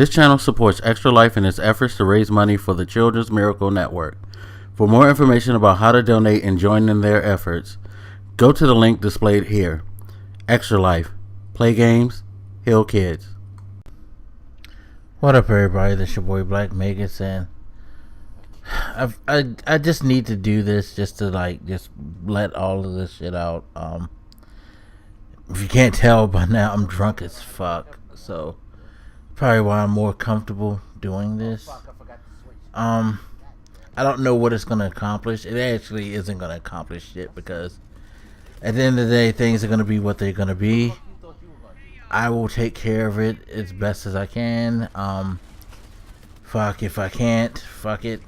This channel supports Extra Life in its efforts to raise money for the Children's Miracle Network. For more information about how to donate and join in their efforts, go to the link displayed here. Extra Life. Play games, heal kids. What up, everybody? This your boy Blak, Magus, and I just need to do this just to just let all of this shit out. If you can't tell by now, I'm drunk as fuck, so probably why I'm more comfortable doing this. I don't know what it's gonna accomplish. It actually isn't gonna accomplish shit because at the end of the day, things are gonna be what they're gonna be. I will take care of it as best as I can. Fuck if I can't. Fuck it.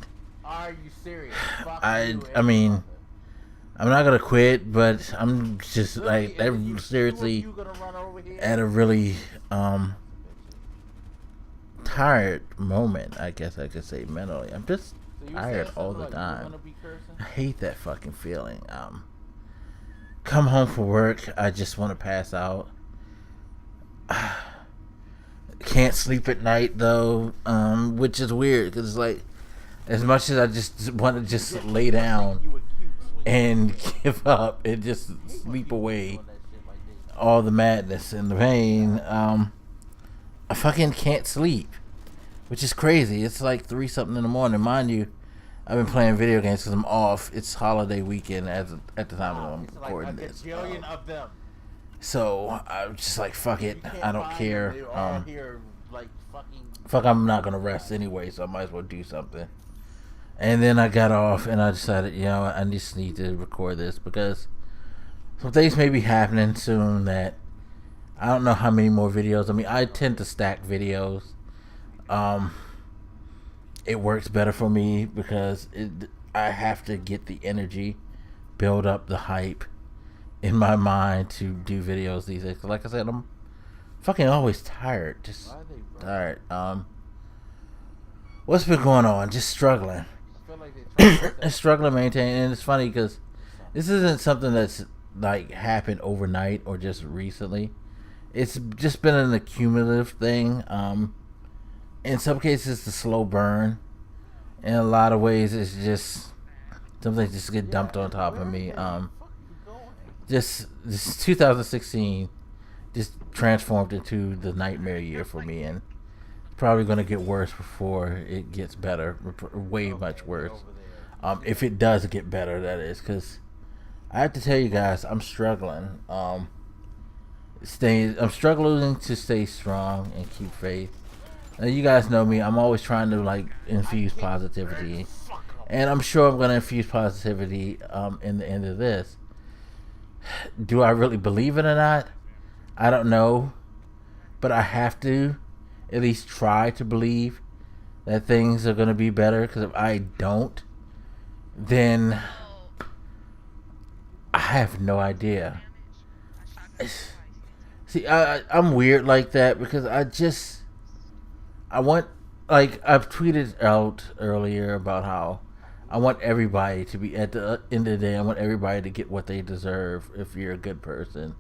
Are you serious? I mean, I'm not gonna quit, but I'm just seriously at a really tired moment. I guess I could say mentally. I'm just tired all the time. I hate that fucking feeling. Come home from work, I just want to pass out. Can't sleep at night though, which is weird because as much as I just want to just lay down and give up and just sleep away all the madness and the pain, I fucking can't sleep, which is crazy. It's like 3 something in the morning, mind you. I've been playing video games because I'm off. It's holiday weekend at the time I'm recording this. So I'm just like, fuck it, I don't care. Fuck, I'm not gonna rest anyway, so I might as well do something. And then I got off and I decided, I just need to record this because some things may be happening soon that I don't know how many more videos. I mean, I tend to stack videos. It works better for me because I have to get the energy, build up the hype in my mind to do videos these days. Like I said, I'm fucking always tired. Just tired. What's been going on? Just struggling. Struggling to maintain. And it's funny because this isn't something that's happened overnight or just recently. It's just been an accumulative thing. In some cases, it's a slow burn. In a lot of ways, it's just something just get dumped on top of me. This 2016 just transformed into the nightmare year for me, and probably going to get worse before it gets better. Way much worse. If it does get better, that is, because I have to tell you guys, I'm struggling. I'm struggling to stay strong and keep faith. Now, you guys know me. I'm always trying to infuse positivity, and I'm sure I'm going to infuse positivity in the end of this. Do I really believe it or not? I don't know, but I have to at least try to believe that things are going to be better, because if I don't, then I have no idea. See, I'm weird like that because I want, I've tweeted out earlier about how I want everybody to be, at the end of the day, I want everybody to get what they deserve if you're a good person,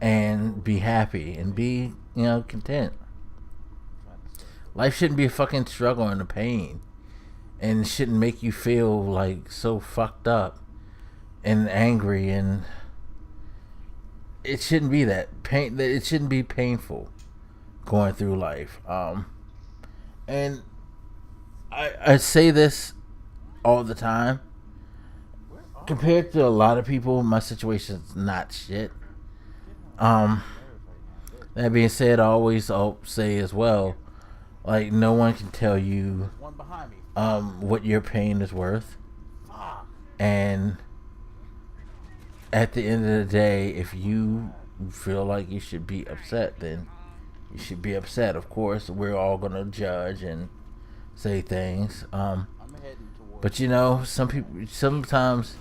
and be happy and be, content. Life shouldn't be a fucking struggle and a pain, and it shouldn't make you feel so fucked up and angry, and it shouldn't be that pain. It shouldn't be painful going through life. And I say this all the time. Compared to a lot of people, my situation's not shit. That being said, I'll say as well, no one can tell you what your pain is worth. And at the end of the day, if you feel like you should be upset, then you should be upset. Of course, we're all gonna judge and say things. But some people, sometimes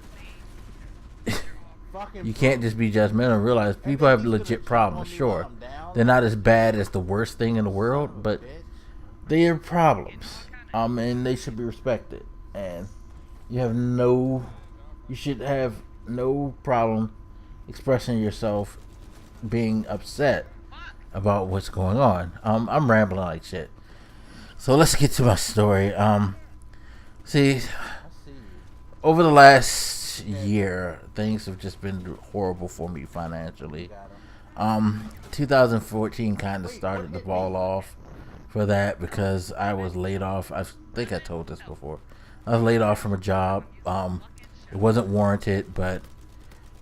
you can't just be judgmental and realize people have legit problems. Sure, they're not as bad as the worst thing in the world, but they are problems. And they should be respected. And you should have no problem expressing yourself, being upset about what's going on. I'm rambling like shit. So let's get to my story. See, over the last year, things have just been horrible for me financially. 2014 kind of started the ball off for that because I was laid off. I think I told this before. I was laid off from a job. It wasn't warranted, but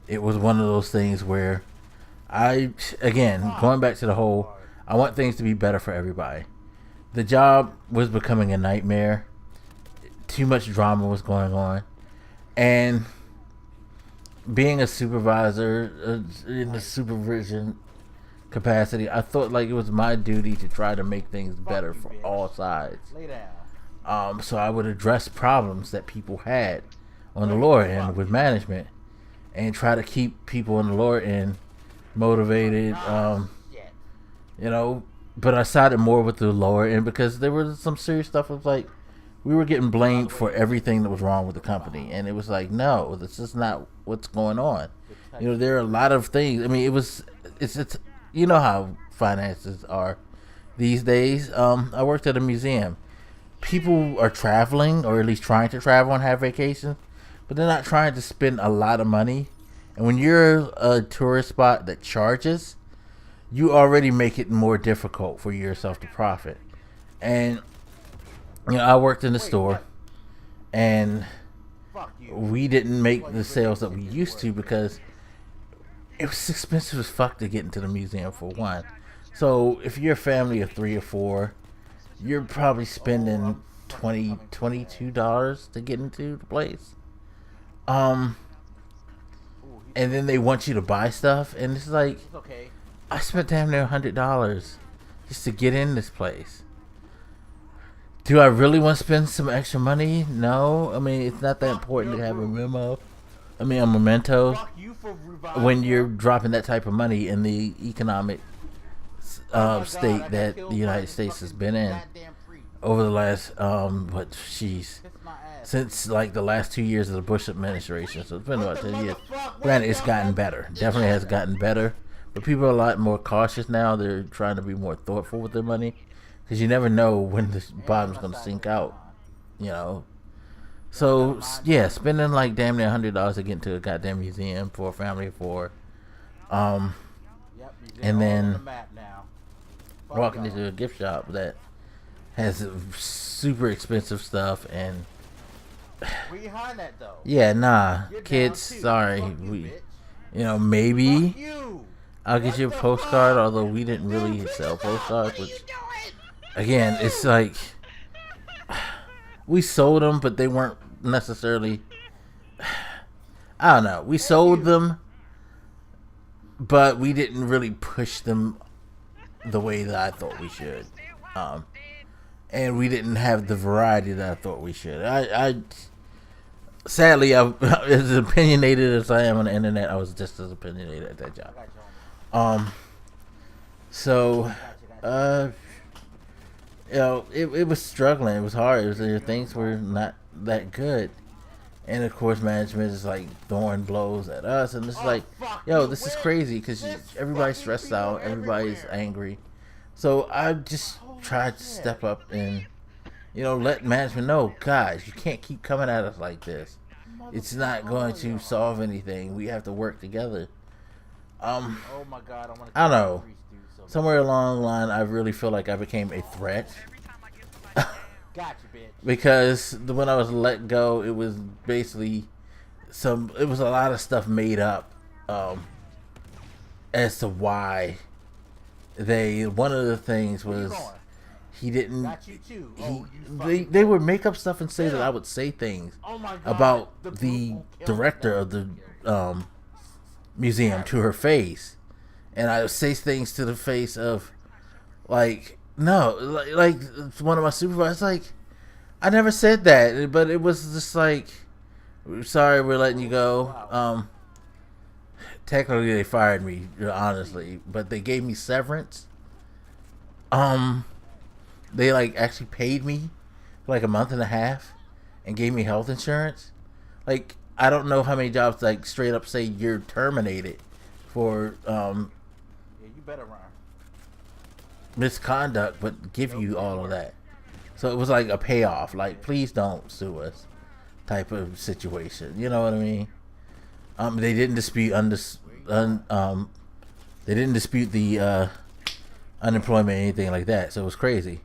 it was one of those things where going back to the whole, I want things to be better for everybody. The job was becoming a nightmare. Too much drama was going on. And being a supervisor in the supervision capacity, I thought like it was my duty to try to make things better for all sides. So I would address problems that people had on the lower end with management and try to keep people on the lower end motivated. But I sided more with the lower end because there was some serious stuff. It was like we were getting blamed for everything that was wrong with the company, and it was like, no, this is not what's going on. There are a lot of things. I mean, it's you know how finances are these days. I worked at a museum. People are traveling, or at least trying to travel and have vacations, but they're not trying to spend a lot of money. And when you're a tourist spot that charges, you already make it more difficult for yourself to profit. And I worked in the store, and we didn't make the sales that we used to because it was expensive as fuck to get into the museum, for one. So if you're a family of 3 or 4, you're probably spending $22 to get into the place. And then they want you to buy stuff, and it's like, I spent damn near $100 just to get in this place. Do I really want to spend some extra money? No. I mean, it's not that important to have a memento when you're dropping that type of money in the economic state that the United States has been in over the last since like the last 2 years of the Bush administration. So it's been about 10 years. Granted, it's gotten better. Definitely has gotten better. But people are a lot more cautious now. They're trying to be more thoughtful with their money because you never know when the bottom's going to sink out. So yeah, spending like damn near $100 to get into a goddamn museum for a family of 4, and then walking into a gift shop that has super expensive stuff and kids, sorry, maybe I'll get you a postcard, although we didn't really sell postcards, which again, it's like we sold them, but they weren't necessarily, I don't know, we sold them, but we didn't really push them the way that I thought we should. And we didn't have the variety that I thought we should. Sadly, as opinionated as I am on the internet, I was just as opinionated at that job. It was struggling. It was hard. Things were not that good. And of course, management is like throwing blows at us. And it's like, this is crazy because everybody's stressed out. Everybody's angry. So I just tried to step up and, let management know, guys, you can't keep coming at us like this. It's not going to solve anything. We have to work together. I don't know. Somewhere along the line, I really feel like I became a threat. Because when I was let go, it was basically it was a lot of stuff made up as to why one of the things was he didn't, they would make up stuff and say that I would say things about the director of the museum to her face, and I would say things to the face of like, no, like one of my supervisors, like, I never said that, but it was just like, sorry, we're letting you go. Technically they fired me, honestly, but they gave me severance. They like actually paid me for like a month and a half and gave me health insurance. Like, I don't know how many jobs like straight up say you're terminated for you better run misconduct, but give you all of that. So it was like a payoff. Like, please don't sue us type of situation. You know what I mean? They didn't dispute they didn't dispute the unemployment or anything like that. So it was crazy.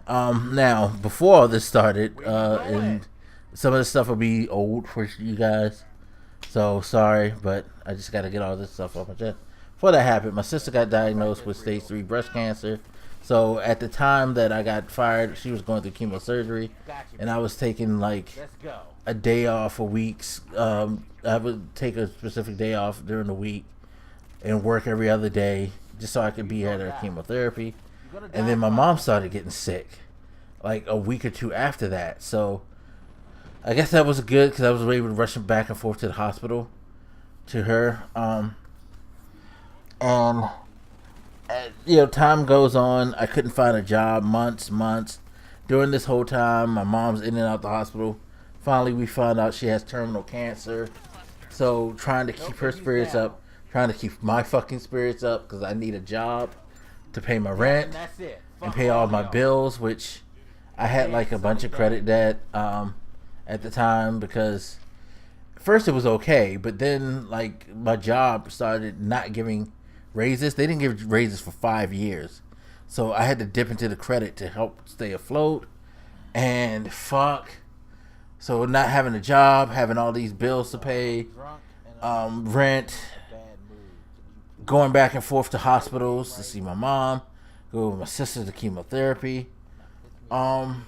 Now, before all this started, and some of the stuff will be old for you guys. So sorry, but I just got to get all this stuff off my chest. Before that happened, my sister got diagnosed with stage 3 breast cancer. So at the time that I got fired, she was going through chemosurgery, and I was taking like a day off a week. I would take a specific day off during the week and work every other day just so I could be at her chemotherapy. And then my mom started getting sick like a week or two after that. So I guess that was good because I was able to rush back and forth to the hospital to her. And you know, time goes on. I couldn't find a job months. During this whole time, my mom's in and out the hospital. Finally, we found out she has terminal cancer. So trying to keep her spirits up, trying to keep my fucking spirits up because I need a job to pay my rent and pay all my bills, which I had like a bunch of credit debt at the time because first it was okay, but then like my job started not giving raises. They didn't give raises for 5 years, so I had to dip into the credit to help stay afloat. And fuck, so not having a job, having all these bills to pay, rent, going back and forth to hospitals to see my mom, go with my sister to chemotherapy, trying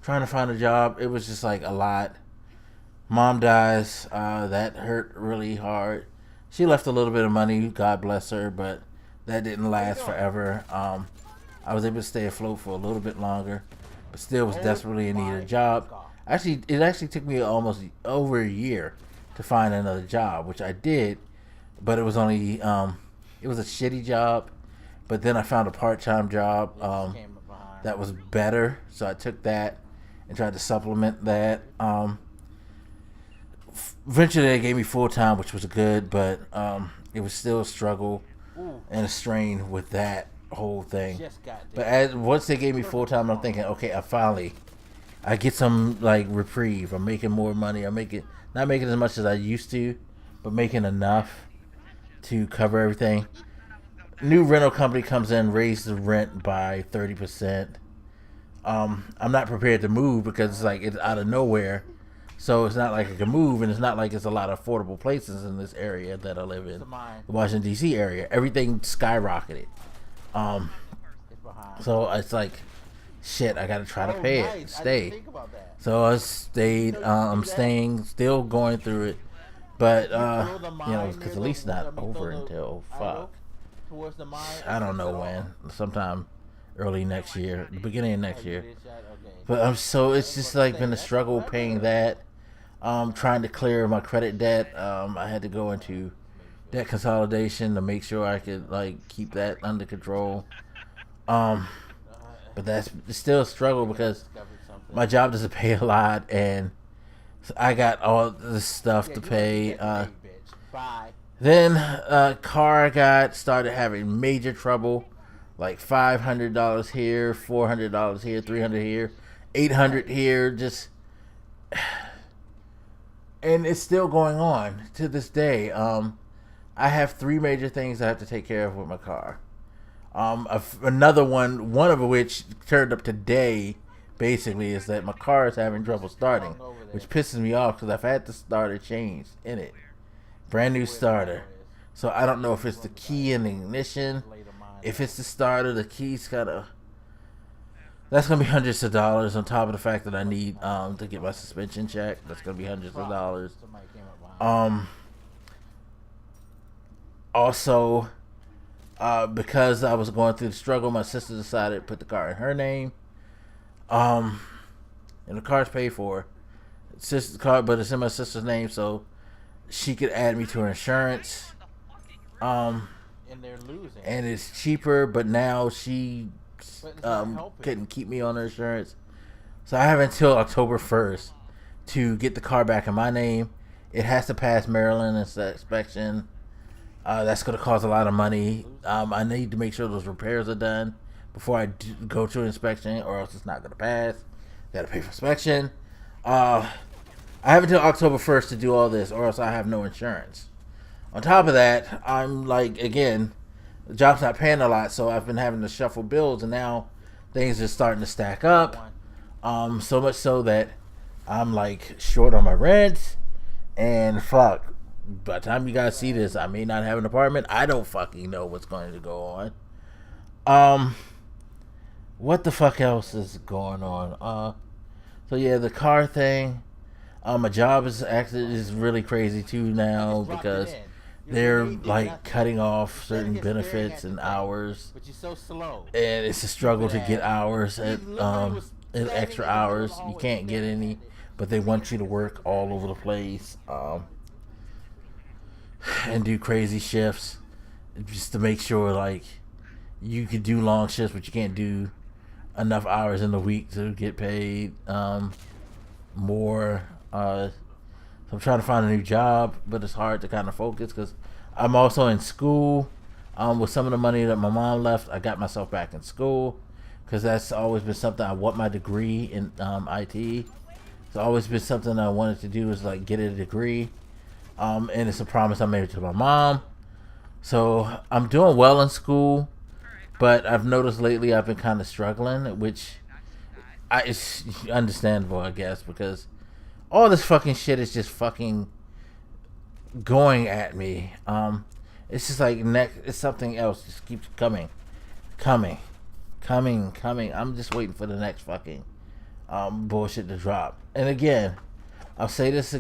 to find a job. It was just like a lot. Mom dies. That hurt really hard. She left a little bit of money, God bless her, but that didn't last forever. I was able to stay afloat for a little bit longer, but still was desperately in need of a job. Actually, it actually took me almost over a year to find another job, which I did, but it was only it was a shitty job. But then I found a part-time job that was better, so I took that and tried to supplement that. Eventually they gave me full-time, which was good, but it was still a struggle and a strain with that whole thing. But once they gave me full-time, I'm thinking, okay, I get some like reprieve. I'm making more money. I'm not making as much as I used to, but making enough to cover everything. New rental company comes in, raise the rent by 30%. I'm not prepared to move because it's like it's out of nowhere. So it's not like I can move, and it's not like it's a lot of affordable places in this area that I live in, the Washington, D.C. area. Everything skyrocketed. So it's like, shit, I got to try to pay it and stay. So I stayed. I'm staying, still going through it. But, you know, because at least not over until, I don't know when. Sometime early next year, the beginning of next year. But so it's just like been a struggle paying that. Trying to clear my credit debt. I had to go into debt consolidation to make sure I could like keep that under control. But that's still a struggle because my job doesn't pay a lot, and I got all this stuff to pay. Then car started having major trouble, like $500 here, $400 here, $300 here, $800 here, just. And it's still going on to this day. I have 3 major things I have to take care of with my car. Another one of which turned up today, basically, is that my car is having trouble starting, which pisses me off because I've had the starter changed in it. Brand new starter. So I don't know if it's the key in the ignition. If it's the starter, the key's gotta... That's going to be hundreds of dollars on top of the fact that I need to get my suspension checked. That's going to be hundreds of dollars. Also, because I was going through the struggle, my sister decided to put the car in her name. And the car's paid for. Sister's car, but it's in my sister's name, so she could add me to her insurance. And it's cheaper, but now she... couldn't keep me on her insurance, so I have until October 1st to get the car back in my name. It has to pass Maryland inspection. That's going to cost a lot of money. I need to make sure those repairs are done before I go to an inspection, or else it's not gonna pass. Gotta pay for inspection. I have until October 1st to do all this, or else I have no insurance. On top of that, I'm like, again, the job's not paying a lot, so I've been having to shuffle bills, and now things are starting to stack up. So much so that I'm like short on my rent, and fuck, by the time you guys see this, I may not have an apartment. I don't fucking know what's going to go on. What the fuck else is going on? So yeah, the car thing. My job is really crazy too now because they're like cutting off certain benefits and hours, and it's a struggle to get hours at extra hours. You can't get any, but they want you to work all over the place and do crazy shifts just to make sure like you could do long shifts, but you can't do enough hours in the week to get paid more. So I'm trying to find a new job, but it's hard to kind of focus because I'm also in school. With some of the money that my mom left, I got myself back in school because that's always been something. I want my degree in IT. It's always been something I wanted to do, is like get a degree. And it's a promise I made to my mom. So I'm doing well in school, but I've noticed lately I've been kind of struggling, which it's understandable, I guess, because all this fucking shit is just fucking going at me. It's just like it's something else just keeps coming. I'm just waiting for the next fucking bullshit to drop. And again, I'll say this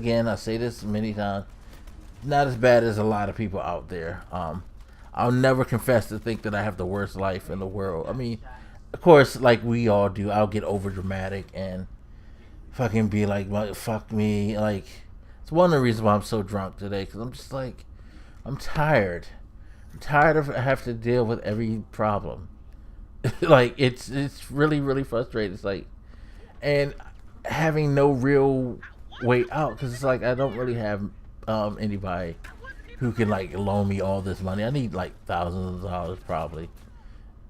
many times. Not as bad as a lot of people out there. I'll never confess to think that I have the worst life in the world. I mean, of course, like we all do, I'll get over dramatic and fucking be like, fuck me. Like, it's one of the reasons why I'm so drunk today, because I'm just like, I'm tired. I'm tired of having to deal with every problem. Like, it's really, really frustrating. It's like, and having no real way out, because it's like I don't really have anybody who can like loan me all this money. I need like thousands of dollars probably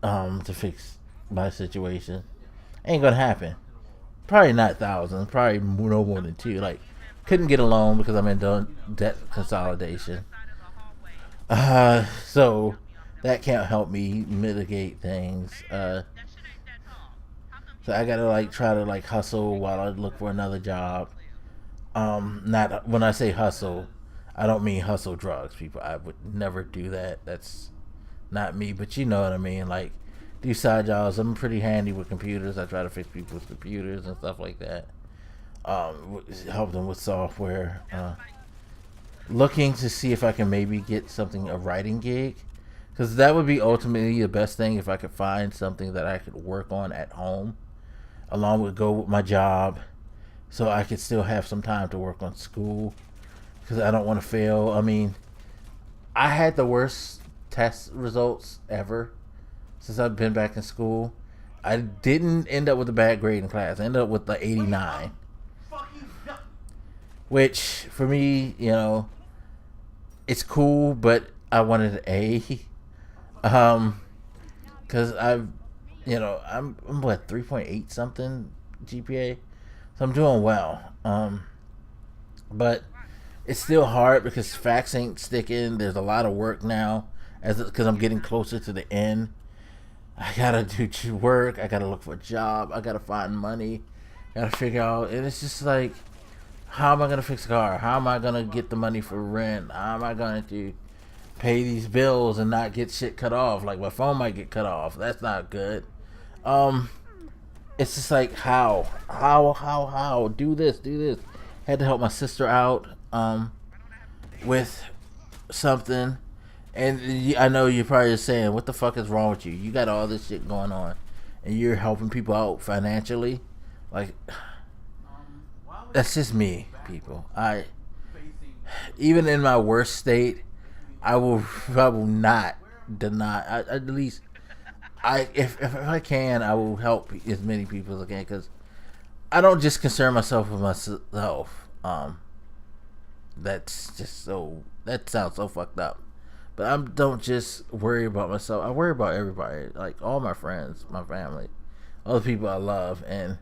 to fix my situation. Ain't gonna happen. Probably not thousands. Probably no more than two. Like, couldn't get a loan because I'm in debt consolidation. So that can't help me mitigate things. So I gotta like try to like hustle while I look for another job. Not when I say hustle, I don't mean hustle drugs, people. I would never do that. That's not me. But you know what I mean. Like, do side jobs. I'm pretty handy with computers. I try to fix people's computers and stuff like that. Help them with software. Looking to see if I can maybe get a writing gig, because that would be ultimately the best thing if I could find something that I could work on at home, along with go with my job, so I could still have some time to work on school, because I don't want to fail. I mean, I had the worst test results ever since I've been back in school. I didn't end up with a bad grade in class. I ended up with the 89. Which, for me, you know, it's cool, but I wanted an A. Because I'm what, 3.8 something GPA? So I'm doing well. But it's still hard because facts ain't sticking. There's a lot of work now because I'm getting closer to the end. I gotta do work. I gotta look for a job. I gotta find money. Gotta figure out. And it's just like, how am I gonna fix a car? How am I gonna get the money for rent? How am I going to pay these bills and not get shit cut off? Like, my phone might get cut off. That's not good. It's just like, how? Do this. Had to help my sister out with something. And I know you're probably just saying, what the fuck is wrong with you? You got all this shit going on, and you're helping people out financially. Like, that's just me, people. Even in my worst state, I will not deny. At least, if I can, I will help as many people as I can, because I don't just concern myself with myself. That's just that sounds so fucked up. But I don't just worry about myself. I worry about everybody, like all my friends, my family, all the people I love, and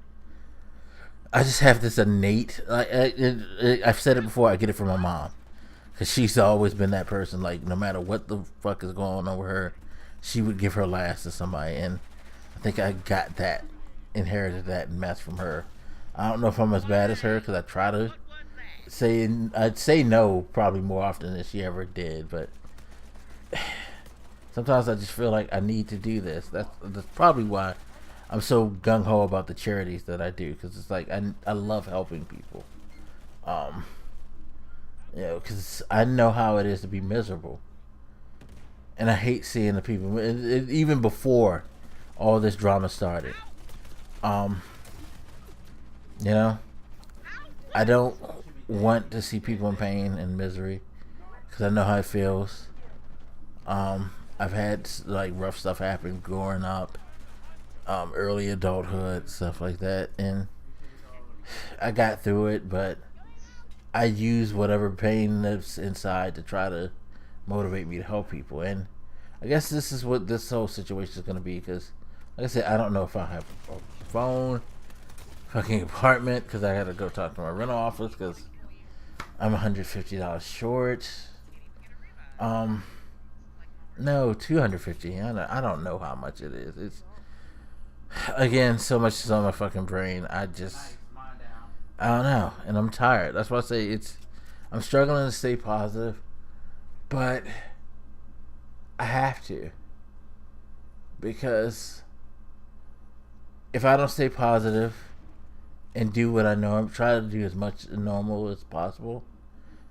I just have this innate. I've said it before. I get it from my mom, because she's always been that person. Like, no matter what the fuck is going on with her, she would give her last to somebody, and I think I got that, inherited that mess from her. I don't know if I'm as bad as her, because I try to I'd say no probably more often than she ever did, but sometimes I just feel like I need to do this. That's probably why I'm so gung-ho about the charities that I do, because it's like I love helping people. Because I know how it is to be miserable, and I hate seeing the people. Even before all this drama started, I don't want to see people in pain and misery, because I know how it feels. I've had like rough stuff happen growing up, early adulthood, stuff like that, and I got through it, but I use whatever pain that's inside to try to motivate me to help people. And I guess this is what this whole situation is going to be, because like I said, I don't know if I have a phone, fucking apartment, because I had to go talk to my rental office because I'm $150 short. No, $250. I don't know how much it is. It's, again, so much is on my fucking brain. I don't know, and I'm tired. That's why I say I'm struggling to stay positive, but I have to, because if I don't stay positive and do what I know, I'm trying to do as much normal as possible,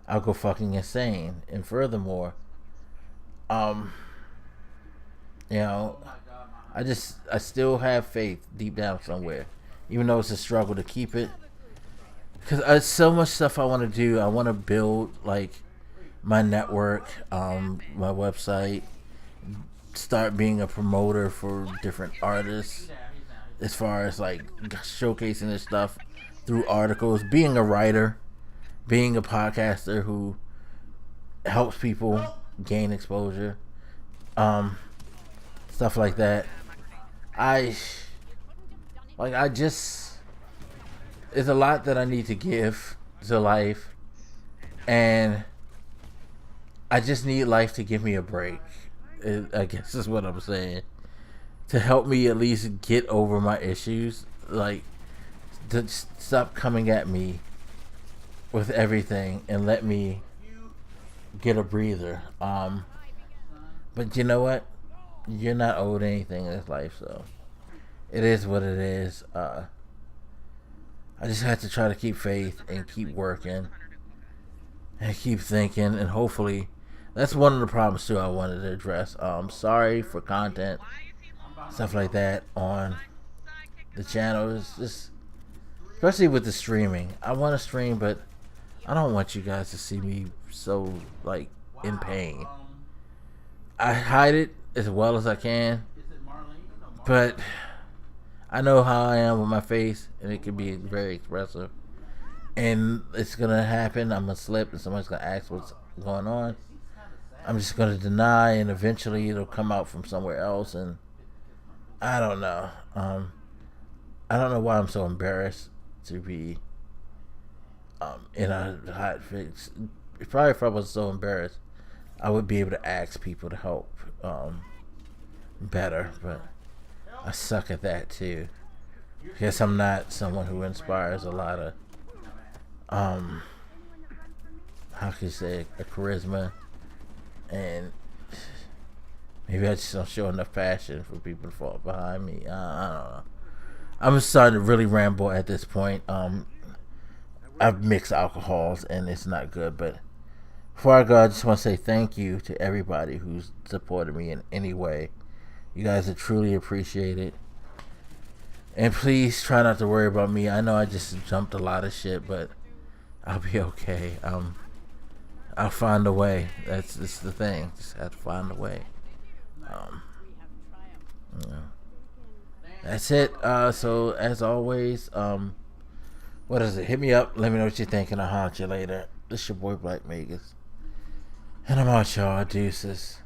I'll go fucking insane. And furthermore, I still have faith deep down somewhere, even though it's a struggle to keep it. Because there's so much stuff I want to do. I want to build like my network, my website, start being a promoter for different artists, as far as like showcasing this stuff through articles, being a writer, being a podcaster who helps people gain exposure, stuff like that. It's a lot that I need to give to life, and I just need life to give me a break, I guess is what I'm saying, to help me at least get over my issues, like to stop coming at me with everything and let me get a breather. But you know what? You're not owed anything in this life, so it is what it is. I just have to try to keep faith and keep working and keep thinking, and hopefully that's one of the problems too I wanted to address. Sorry for content, stuff like that on the channel. It's just, especially with the streaming, I want to stream, but I don't want you guys to see me so like in pain. I hide it as well as I can, but I know how I am with my face, and it can be very expressive. And it's gonna happen. I'm gonna slip, and somebody's gonna ask what's going on. I'm just gonna deny, and eventually it'll come out from somewhere else. And I don't know. I don't know why I'm so embarrassed to be in a hot fix. Probably if I was so embarrassed, I would be able to ask people to help better, but I suck at that too. I guess I'm not someone who inspires a lot of how can you say, a charisma, and maybe I just don't show enough passion for people to fall behind me. I don't know. I'm starting to really ramble at this point. I've mixed alcohols and it's not good, but before I go, I just want to say thank you to everybody who's supported me in any way. You guys are truly appreciated. And please try not to worry about me. I know I just jumped a lot of shit, but I'll be okay. I'll find a way. That's the thing. Just have to find a way. That's it. So as always, what is it? Hit me up. Let me know what you think, and I'll holler at you later. This your boy Black Magus. And I'm out, y'all. Deuces.